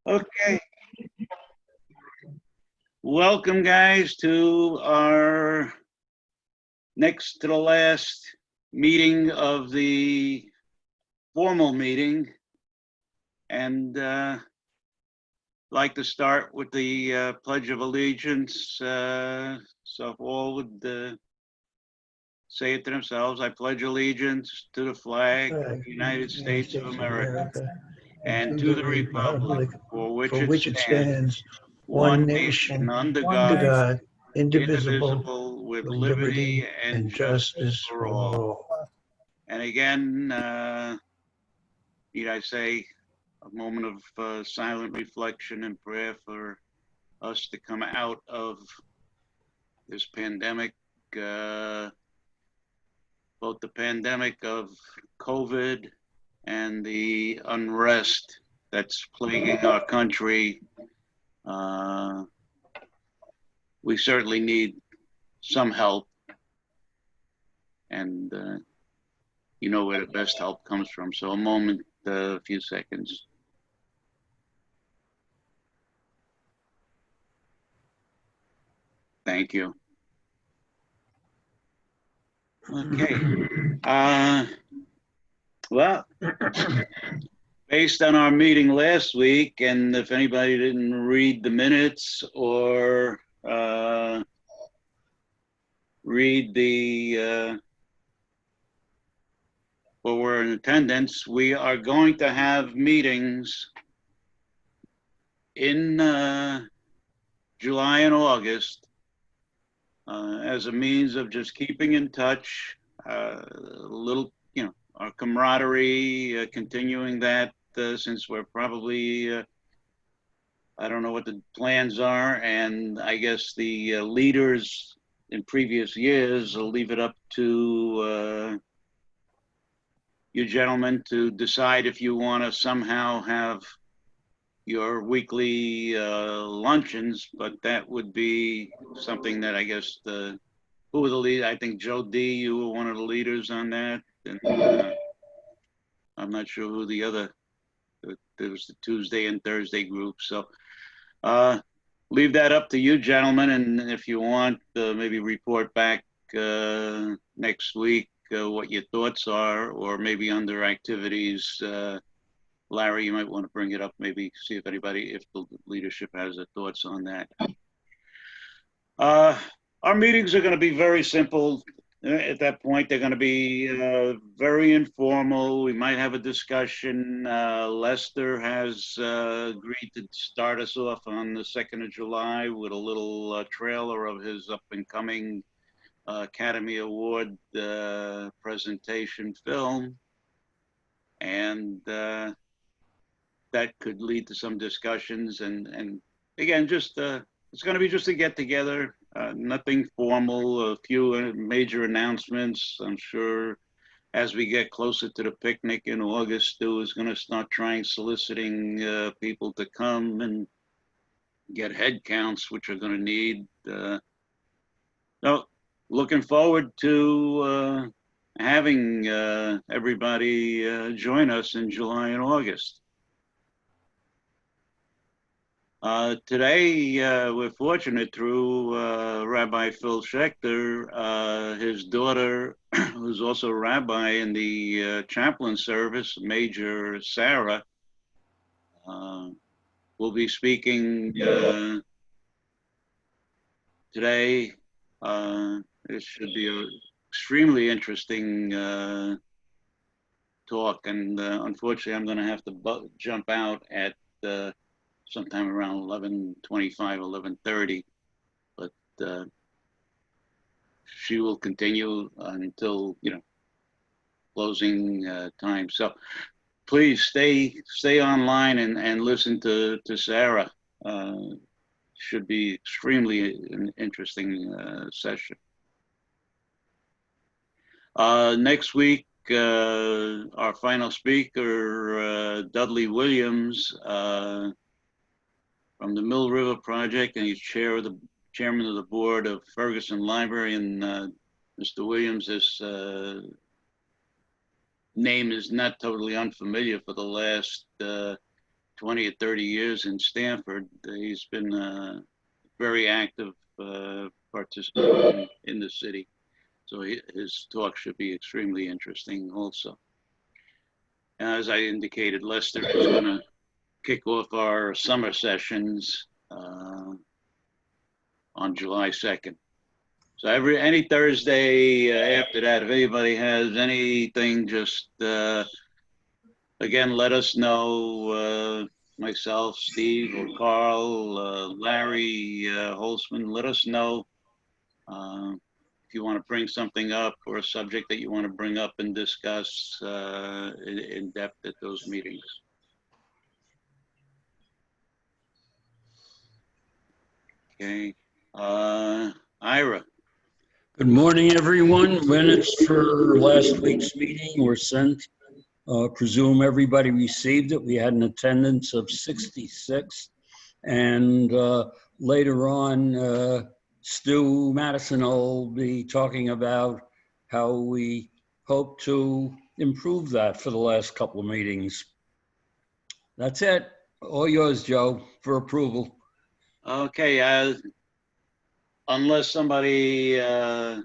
Okay, welcome guys to our next to the last meeting of the formal meeting. And like to start with the Pledge of Allegiance. So if all would say it to themselves, I pledge allegiance to the flag of the United States of America and to the republic for which it stands, one nation under God, indivisible, with liberty and justice for all. And again, need I say, a moment of silent reflection and prayer for us to come out of this pandemic, both the pandemic of COVID and the unrest that's plaguing our country. We certainly need some help, and you know where the best help comes from. So a moment, a few seconds. Thank you. Okay. Well, based on our meeting last week, and if anybody didn't read the minutes or read the or were in attendance, we are going to have meetings in July and August as a means of just keeping in touch, a little, our camaraderie, continuing that since we're probably, I don't know what the plans are, and I guess the leaders in previous years will leave it up to you gentlemen to decide if you want to somehow have your weekly luncheons, but that would be something that I guess who were the lead? I think Joe D, you were one of the leaders on that, and I'm not sure who the other. There was the Tuesday and Thursday group, so leave that up to you gentlemen, and if you want, maybe report back next week what your thoughts are, or maybe under activities. Larry, you might want to bring it up, maybe see if if the leadership has their thoughts on that. Our meetings are going to be very simple. At that point, they're going to be very informal. We might have a discussion. Lester has agreed to start us off on the 2nd of July with a little trailer of his up and coming Academy Award presentation film. And that could lead to some discussions, and again, just it's going to be just a get together, nothing formal. A few major announcements. I'm sure as we get closer to the picnic in August, Stu is going to start soliciting people to come and get head counts, which are going to need. So looking forward to having everybody join us in July and August. Today, we're fortunate through Rabbi Phil Schechter, his daughter, who's also a rabbi in the chaplain service, Major Sarah, will be speaking today. It should be an extremely interesting talk, and unfortunately, I'm going to have to jump out at sometime around 11:25, 11:30, but she will continue until closing time. So please stay online and listen to Sarah. Should be extremely an interesting session. Next week, our final speaker, Dudley Williams, from the Mill River Project, and he's chairman of the board of Ferguson Library. And Mr. Williams' name is not totally unfamiliar for the last 20 or 30 years in Stamford. He's been a very active participant in the city. So his talk should be extremely interesting also. As I indicated, Lester is going to kick off our summer sessions on July 2nd. So any Thursday after that, if anybody has anything, just again, let us know. Myself, Steve, or Carl, Larry, Holzman, let us know if you want to bring something up or a subject that you want to bring up and discuss in depth at those meetings. Okay. Ira. Good morning, everyone. Minutes for last week's meeting were sent. Presume everybody received it. We had an attendance of 66. And later on, Stu Madison will be talking about how we hope to improve that for the last couple of meetings. That's it. All yours, Joe, for approval. Okay. Unless somebody has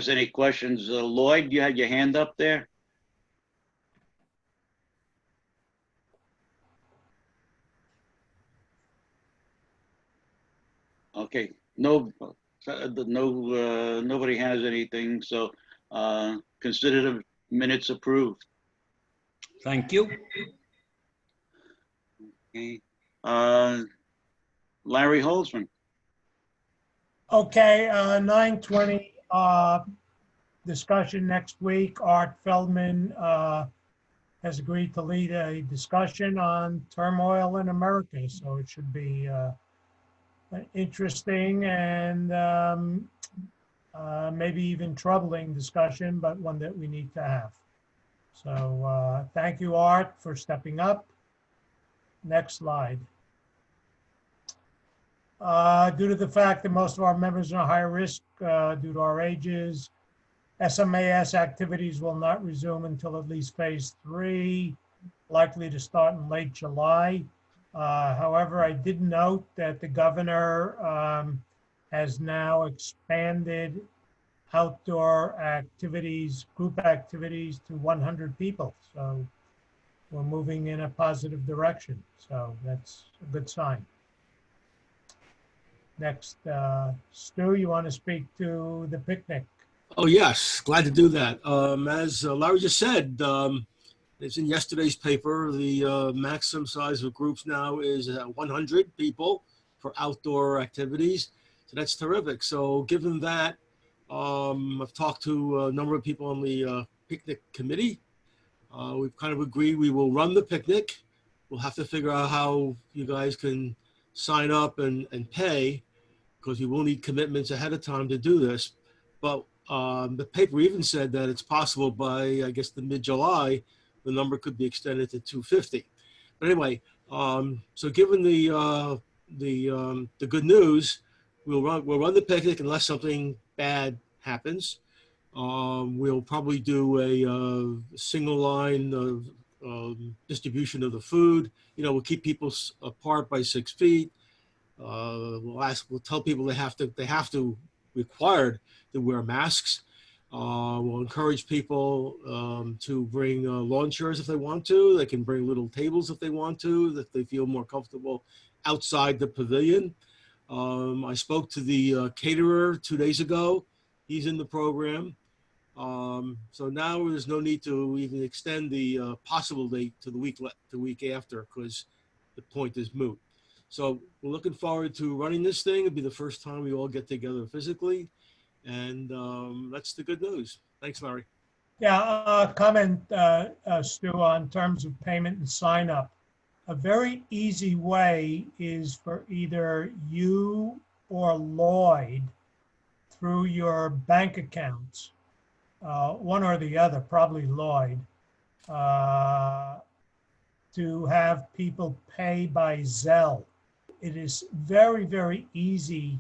any questions, Lloyd, you had your hand up there. Okay, nobody has anything, so consider the minutes approved. Thank you. Okay. Larry Holzman. Okay, 9:20 discussion next week. Art Feldman has agreed to lead a discussion on turmoil in America, so it should be an interesting and maybe even troubling discussion, but one that we need to have. So thank you, Art, for stepping up. Next slide. Due to the fact that most of our members are high risk due to our ages, SMAS activities will not resume until at least phase 3, likely to start in late July. However, I did note that the governor has now expanded outdoor activities, group activities to 100 people. So we're moving in a positive direction. So that's a good sign. Next, Stu, you want to speak to the picnic? Oh, yes. Glad to do that. As Larry just said, it's in yesterday's paper. The maximum size of groups now is 100 people for outdoor activities. So that's terrific. So given that, I've talked to a number of people on the picnic committee. We've kind of agreed we will run the picnic. We'll have to figure out how you guys can sign up and pay, because we will need commitments ahead of time to do this. But the paper even said that it's possible by, I guess, the mid-July, the number could be extended to 250. But anyway, so given the good news, we'll run the picnic unless something bad happens. We'll probably do a single line distribution of the food. You know, we'll keep people apart by 6 feet. We'll tell people they have to required to wear masks. We'll encourage people to bring lawn chairs if they want to. They can bring little tables if they want to, if they feel more comfortable outside the pavilion. I spoke to the caterer 2 days ago. He's in the program. So now there's no need to even extend the possible date to the week after, because the point is moot. So we're looking forward to running this thing. It'll be the first time we all get together physically. And that's the good news. Thanks, Larry. Yeah, comment, Stu, on terms of payment and sign up. A very easy way is for either you or Lloyd, through your bank accounts, one or the other, probably Lloyd, to have people pay by Zelle. It is very, very easy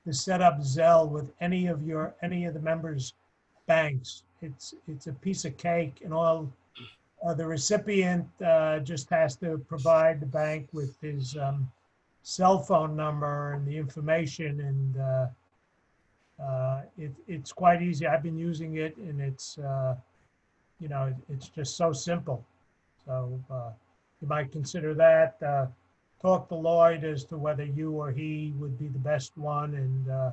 to set up Zelle with any of the members' banks. It's a piece of cake, and all The recipient just has to provide the bank with his cell phone number and the information, and it's quite easy. I've been using it, and it's it's just so simple. So you might consider that. Talk to Lloyd as to whether you or he would be the best one, and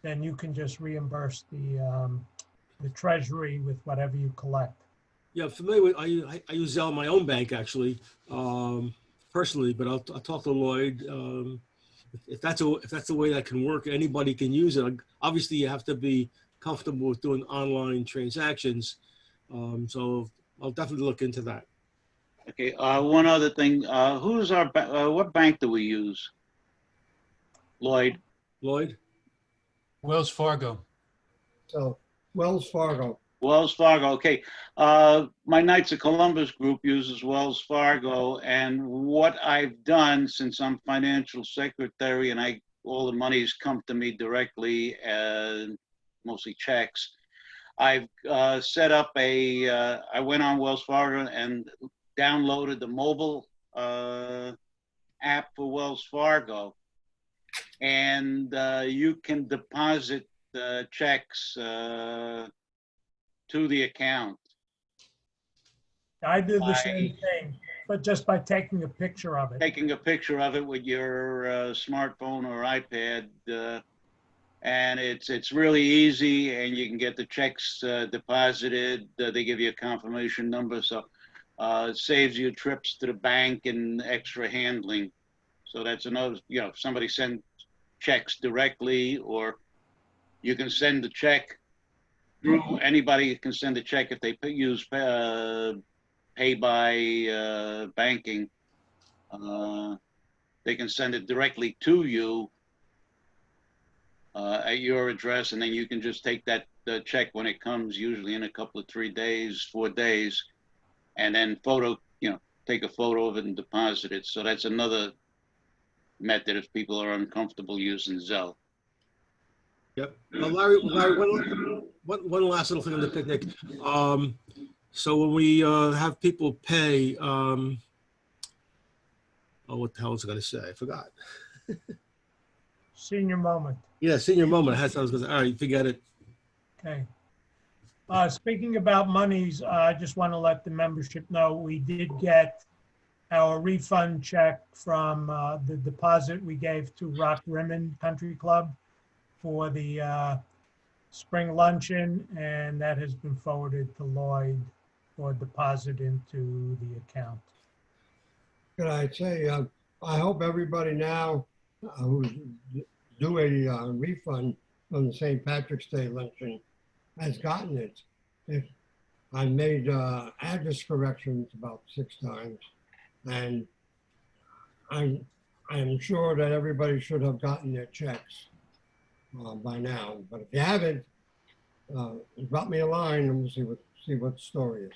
then you can just reimburse the treasury with whatever you collect. Yeah, familiar with, I use Zelle in my own bank actually, personally, but I'll talk to Lloyd. If that's the way that can work, anybody can use it. Obviously, you have to be comfortable with doing online transactions. So I'll definitely look into that. Okay, one other thing, who's our, what bank do we use? Lloyd? Lloyd? Wells Fargo. So Wells Fargo. Wells Fargo, okay. My Knights of Columbus group uses Wells Fargo, and what I've done, since I'm financial secretary and all the money's come to me directly, mostly checks, I've set up I went on Wells Fargo and downloaded the mobile app for Wells Fargo, and you can deposit checks to the account. I do the same thing, but just by taking a picture of it. Taking a picture of it with your smartphone or iPad, and it's really easy, and you can get the checks deposited. They give you a confirmation number, so it saves you trips to the bank and extra handling. So that's another, if somebody sends checks directly, or you can send the check through, anybody can send a check if they use pay by banking. They can send it directly to you at your address, and then you can just take that check when it comes, usually in a couple of 3 days, 4 days, and then take a photo of it and deposit it. So that's another method if people are uncomfortable using Zelle. Yep. Larry, one last little thing on the picnic. So when we have people pay, what the hell was I going to say? I forgot. Senior moment. Yeah, senior moment. I was going to say, all right, forget it. Okay. Speaking about monies, I just want to let the membership know we did get our refund check from the deposit we gave to Rock Rimmon Country Club for the spring luncheon, and that has been forwarded to Lloyd for deposit into the account. Could I say, I hope everybody now who's due a refund from the St. Patrick's Day luncheon has gotten it. I made address corrections about 6 times, and I'm sure that everybody should have gotten their checks by now. But if you haven't, drop me a line and we'll see what the story is.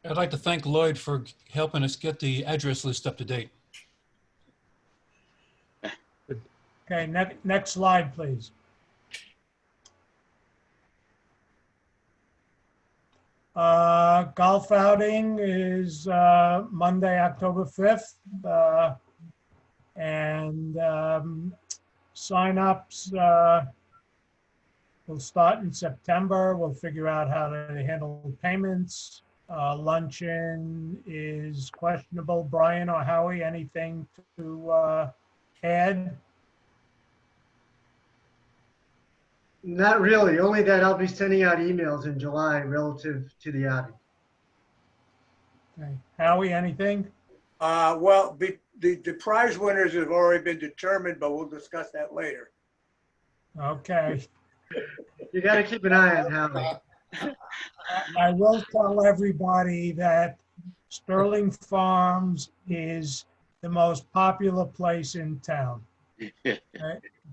I'd like to thank Lloyd for helping us get the address list up to date. Okay, next slide, please. Golf outing is Monday, October 5th. And sign-ups will start in September. We'll figure out how to handle payments. Luncheon is questionable. Brian or Howie, anything to add? Not really, only that I'll be sending out emails in July relative to the outing. Okay. Howie, anything? Well, the prize winners have already been determined, but we'll discuss that later. Okay. You got to keep an eye on Howie. I will tell everybody that Sterling Farms is the most popular place in town.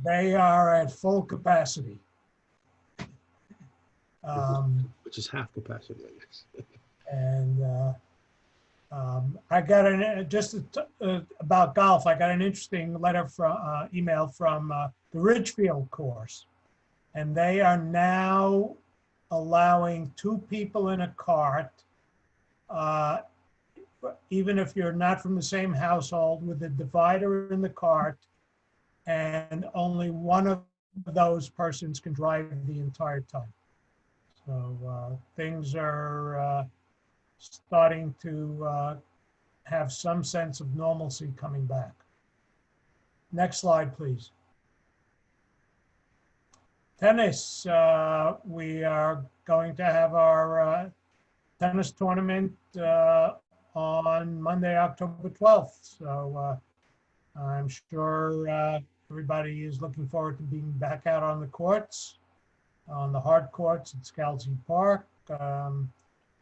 They are at full capacity. Which is half capacity, I guess. And I got about golf. I got an interesting letter from email from the Ridgefield course, and they are now allowing 2 people in a cart uh, even if you're not from the same household, with a divider in the cart, and only one of those persons can drive the entire time. So things are starting to have some sense of normalcy coming back. Next slide, please. Tennis, we are going to have our tennis tournament on Monday, October 12th. So I'm sure everybody is looking forward to being back out on the courts, on the hard courts at Scalzi Park.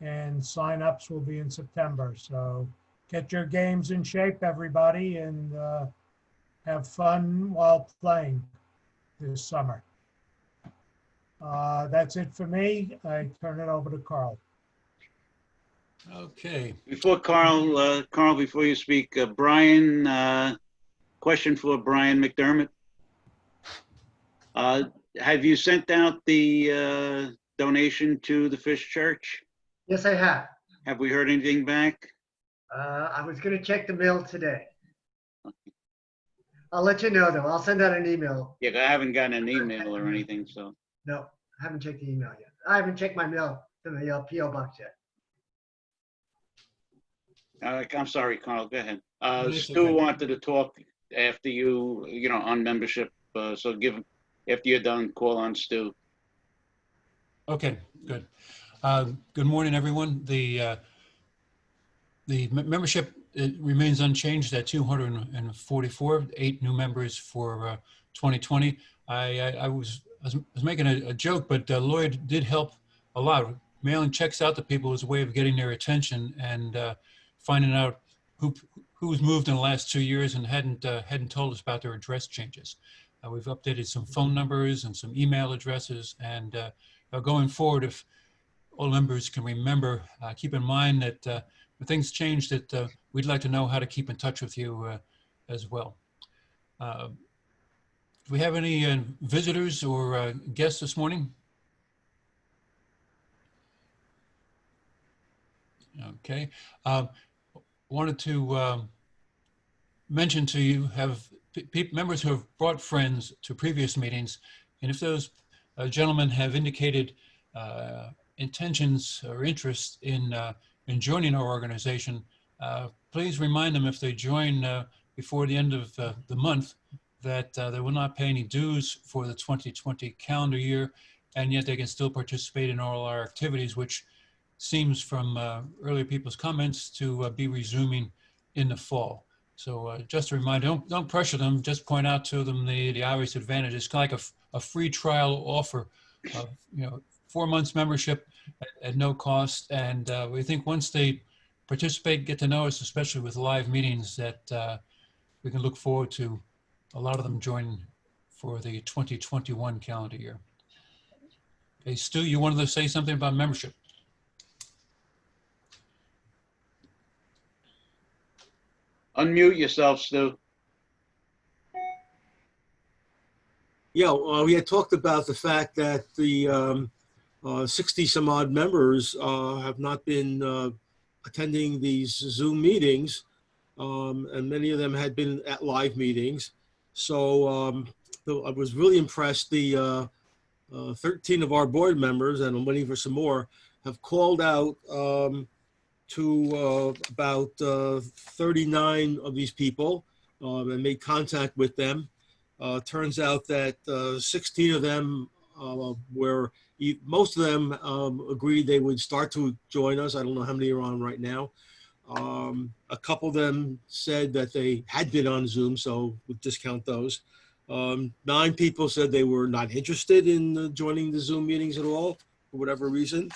And sign-ups will be in September. So get your games in shape, everybody, and have fun while playing this summer. That's it for me. I turn it over to Carl. Okay. Before Carl, before you speak, Brian, question for Brian McDermott. Have you sent out the donation to the Fish Church? Yes, I have. Have we heard anything back? I was going to check the mail today. I'll let you know, though. I'll send out an email. Yeah, I haven't gotten an email or anything, so. No, I haven't checked the email yet. I haven't checked my mail to the P.O. box yet. I'm sorry, Carl, go ahead. That's Stu okay. wanted to talk after you, on membership. So after you're done, call on Stu. Okay, good. Good morning, everyone. The membership, it remains unchanged at 244, 8 new members for 2020. I was making a joke, but Lloyd did help a lot. Mailing checks out to people was a way of getting their attention and finding out who's moved in the last 2 years and hadn't told us about their address changes. We've updated some phone numbers and some email addresses, and going forward, if all members can remember, keep in mind that when things change, that we'd like to know how to keep in touch with you as well. Do we have any visitors or guests this morning? Okay. Wanted to mention to you, have members who have brought friends to previous meetings, and if those gentlemen have indicated intentions or interest in joining our organization, please remind them, if they join before the end of the month, that they will not pay any dues for the 2020 calendar year, and yet they can still participate in all our activities, which seems from earlier people's comments to be resuming in the fall. So just a reminder, don't pressure them, just point out to them the obvious advantages. It's kind of like a free trial offer of 4 months membership at no cost. And we think once they participate, get to know us, especially with live meetings, that we can look forward to a lot of them joining for the 2021 calendar year. Okay, Stu, you wanted to say something about membership? Unmute yourself, Stu. Yeah, we had talked about the fact that the 60 some odd members have not been attending these Zoom meetings, and many of them had been at live meetings. So I was really impressed. The 13 of our board members, and I'm waiting for some more, have called out to about 39 of these people and made contact with them. Turns out that 16 of them most of them agreed they would start to join us. I don't know how many are on right now. A couple of them said that they had been on Zoom, so we'll discount those. 9 people said they were not interested in joining the Zoom meetings at all, for whatever reason.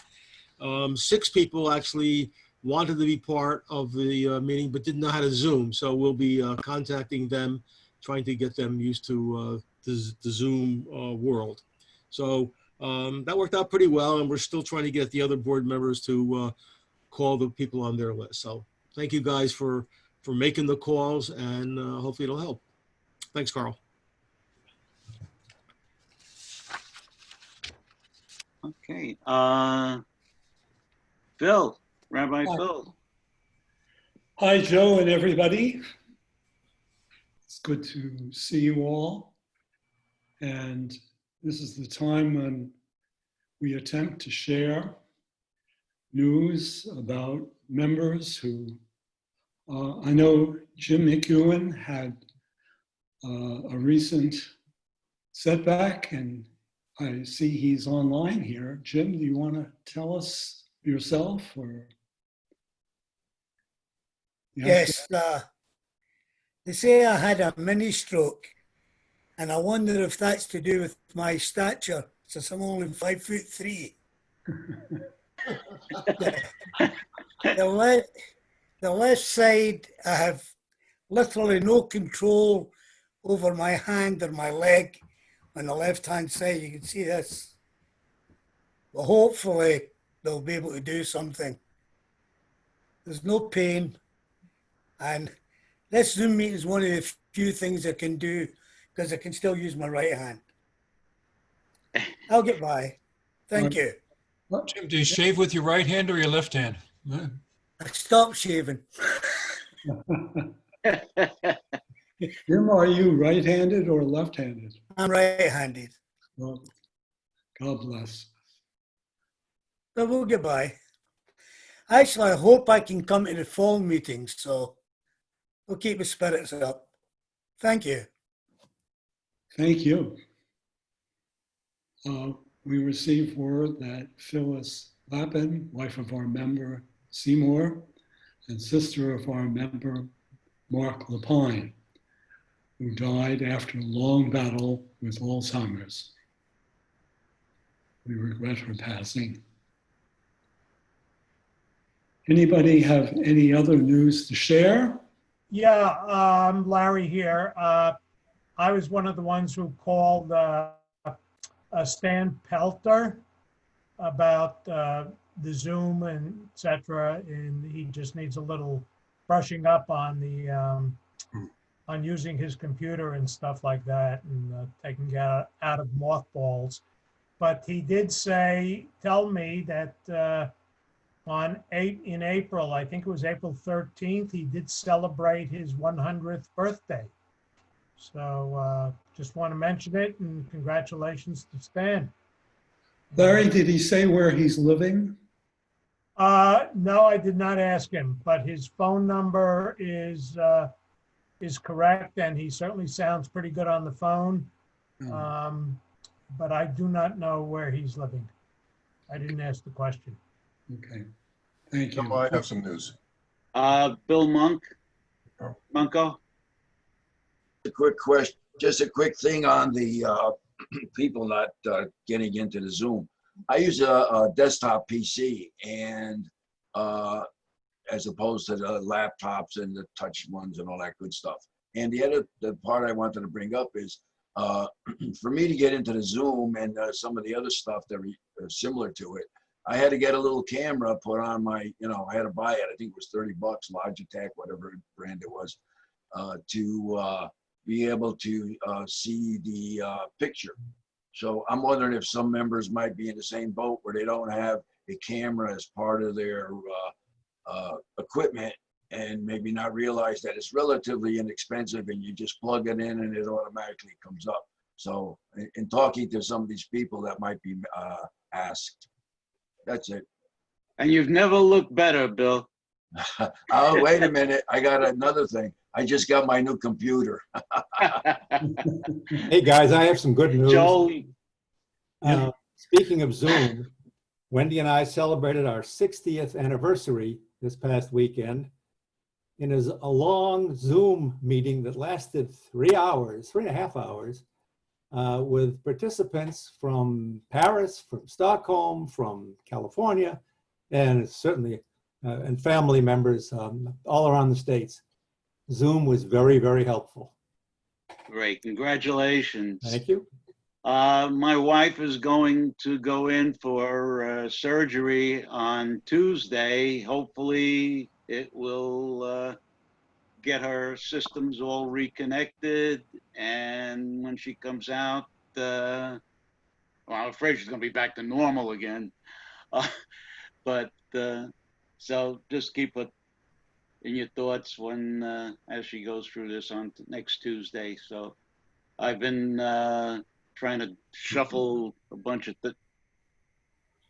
6 people actually wanted to be part of the meeting but didn't know how to Zoom. So we'll be contacting them, trying to get them used to the Zoom world. So that worked out pretty well, and we're still trying to get the other board members to call the people on their list. So thank you guys for making the calls, and hopefully it'll help. Thanks, Carl. Okay. Phil, Rabbi Hi. Phil. Hi, Joe and everybody. It's good to see you all. And this is the time when we attempt to share news about members who, I know Jim McEwen had a recent setback, and I see he's online here. Jim, do you want to tell us yourself or? Yes, they say I had a mini stroke, and I wonder if that's to do with my stature, since I'm only 5'3". The left side, I have literally no control over my hand or my leg. On the left-hand side, you can see this. But hopefully, they'll be able to do something. There's no pain, and this Zoom meeting is one of the few things I can do because I can still use my right hand. I'll get by. Thank you. Jim, do you shave with your right hand or your left hand? I stopped shaving. Jim, are you right-handed or left-handed? I'm right-handed. Well, God bless. But we'll get by. Actually, I hope I can come to the fall meetings, so we'll keep the spirits up. Thank you. Thank you. We received word that Phyllis Lappin, wife of our member Seymour, and sister of our member Mark Lapine, who died after a long battle with Alzheimer's. We regret her passing. Anybody have any other news to share? Yeah, Larry here. I was one of the ones who called Stan Pelter about the Zoom and et cetera, and he just needs a little brushing up on the on using his computer and stuff like that, and taking it out of mothballs. But he did tell me that in April, I think it was April 13th, he did celebrate his 100th birthday. So just want to mention it, and congratulations to Stan. Larry, did he say where he's living? No, I did not ask him, but his phone number is correct, and he certainly sounds pretty good on the phone. But I do not know where he's living. I didn't ask the question. Okay, thank you. No, I have some news. Bill Monk. Oh. Munko. A quick question, just a quick thing on the people not getting into the Zoom. I use a desktop PC, and as opposed to the laptops and the touch ones and all that good stuff. And the part I wanted to bring up is for me to get into the Zoom and some of the other stuff that are similar to it, I had to get a little camera put on my, I had to buy it. I think it was $30, Logitech, whatever brand it was, to be able to see the picture. So I'm wondering if some members might be in the same boat where they don't have a camera as part of their equipment, and maybe not realize that it's relatively inexpensive and you just plug it in and it automatically comes up. So in talking to some of these people that might be asked. That's it. And you've never looked better, Bill. Oh, wait a minute. I got another thing. I just got my new computer. Hey guys, I have some good news. Joel. Speaking of Zoom, Wendy and I celebrated our 60th anniversary this past weekend. It is a long Zoom meeting that lasted 3.5 hours, with participants from Paris, from Stockholm, from California, and certainly and family members all around the States. Zoom was very, very helpful. Great, congratulations. Thank you. My wife is going to go in for surgery on Tuesday. Hopefully it will get her systems all reconnected. And when she comes out, well, I'm afraid she's going to be back to normal again. But So just keep it in your thoughts when, as she goes through this on next Tuesday. So I've been trying to shuffle a bunch of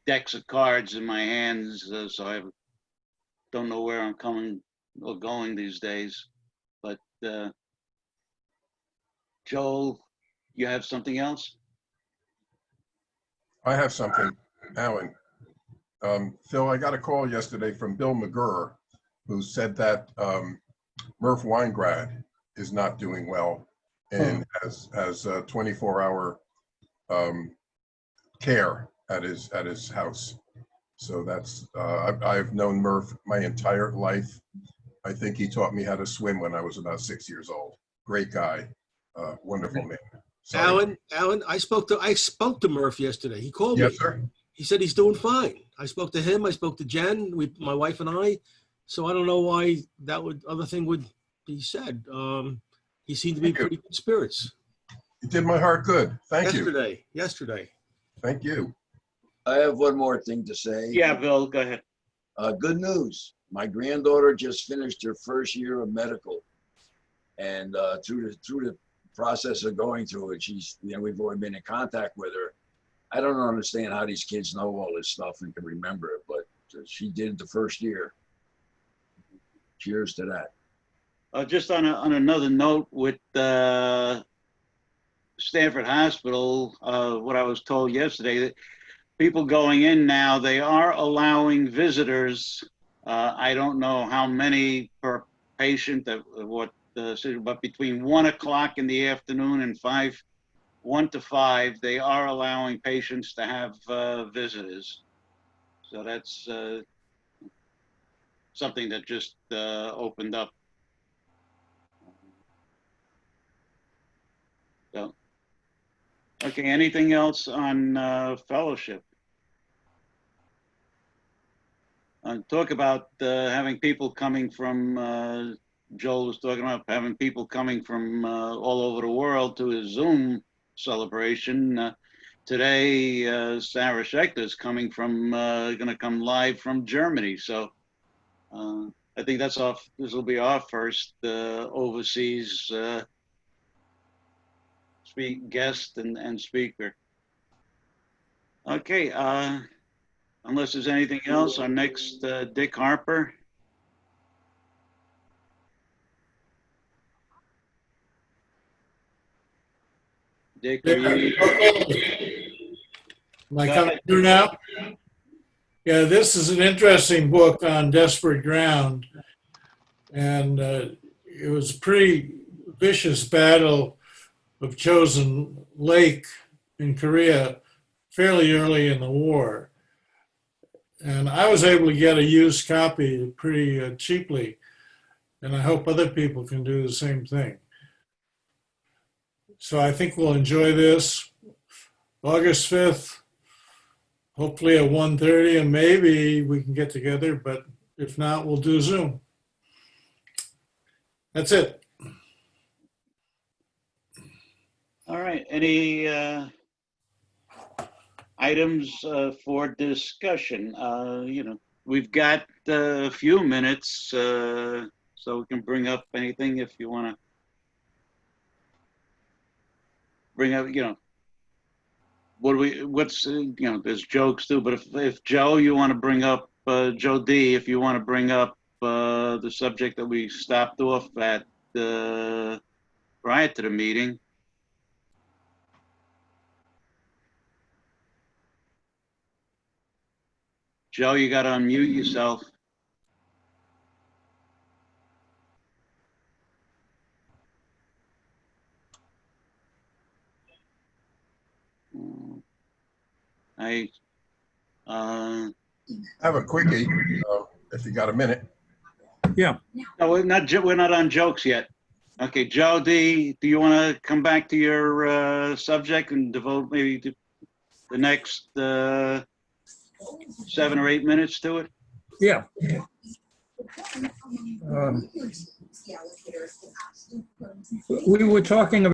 decks of cards in my hands, so I don't know where I'm coming or going these days. But Joel, you have something else? I have something, Alan. Phil, I got a call yesterday from Bill McGurr, who said that Murph Weingrad is not doing well and has 24-hour care at his house. So that's I've known Murph my entire life. I think he taught me how to swim when I was about 6 years old. Great guy, wonderful man. Sorry. Alan, I spoke to Murph yesterday. He called me. Yes, sir. He said he's doing fine. I spoke to him. I spoke to Jen, my wife and I. So I don't know why that other thing would be said. He seemed to be in pretty good spirits. You did my heart good. Thank you. Yesterday. Thank you. I have one more thing to say. Yeah, Bill, go ahead. Good news. My granddaughter just finished her first year of medical, and through the process of going through it, we've already been in contact with her. I don't understand how these kids know all this stuff and can remember it, but she did the first year. Cheers to that. Just on another note with Stamford Hospital, what I was told yesterday, that people going in now, they are allowing visitors. I don't know how many per patient, but between 1 o'clock in the afternoon and 1 to 5, they are allowing patients to have visitors. So that's something that just opened up. So, okay, anything else on fellowship? Talk about having people coming from, Joel was talking about having people coming from all over the world to his Zoom celebration. Today, Sarah Schechter is coming from, going to come live from Germany. So I think this will be our first overseas guest and speaker. Okay, unless there's anything else, our next, Dick Harper. Dick, Am I coming through now? Yeah, this is an interesting book on desperate ground. And it was a pretty vicious battle of Chosin Lake in Korea fairly early in the war. And I was able to get a used copy pretty cheaply. And I hope other people can do the same thing. So I think we'll enjoy this. August 5th, hopefully at 1:30, and maybe we can get together, but if not, we'll do Zoom. That's it. All right, any items for discussion? We've got a few minutes, so we can bring up anything if you want to bring up, there's jokes too, but if Joe, you want to bring up, Joe D, if you want to bring up the subject that we stopped off at prior to the meeting. Joe, you got to unmute yourself. I have a quickie, if you got a minute. Yeah. No, we're not on jokes yet. Okay, Joe D, do you want to come back to your subject and devote maybe to the next 7 or 8 minutes to it? Yeah. We were talking about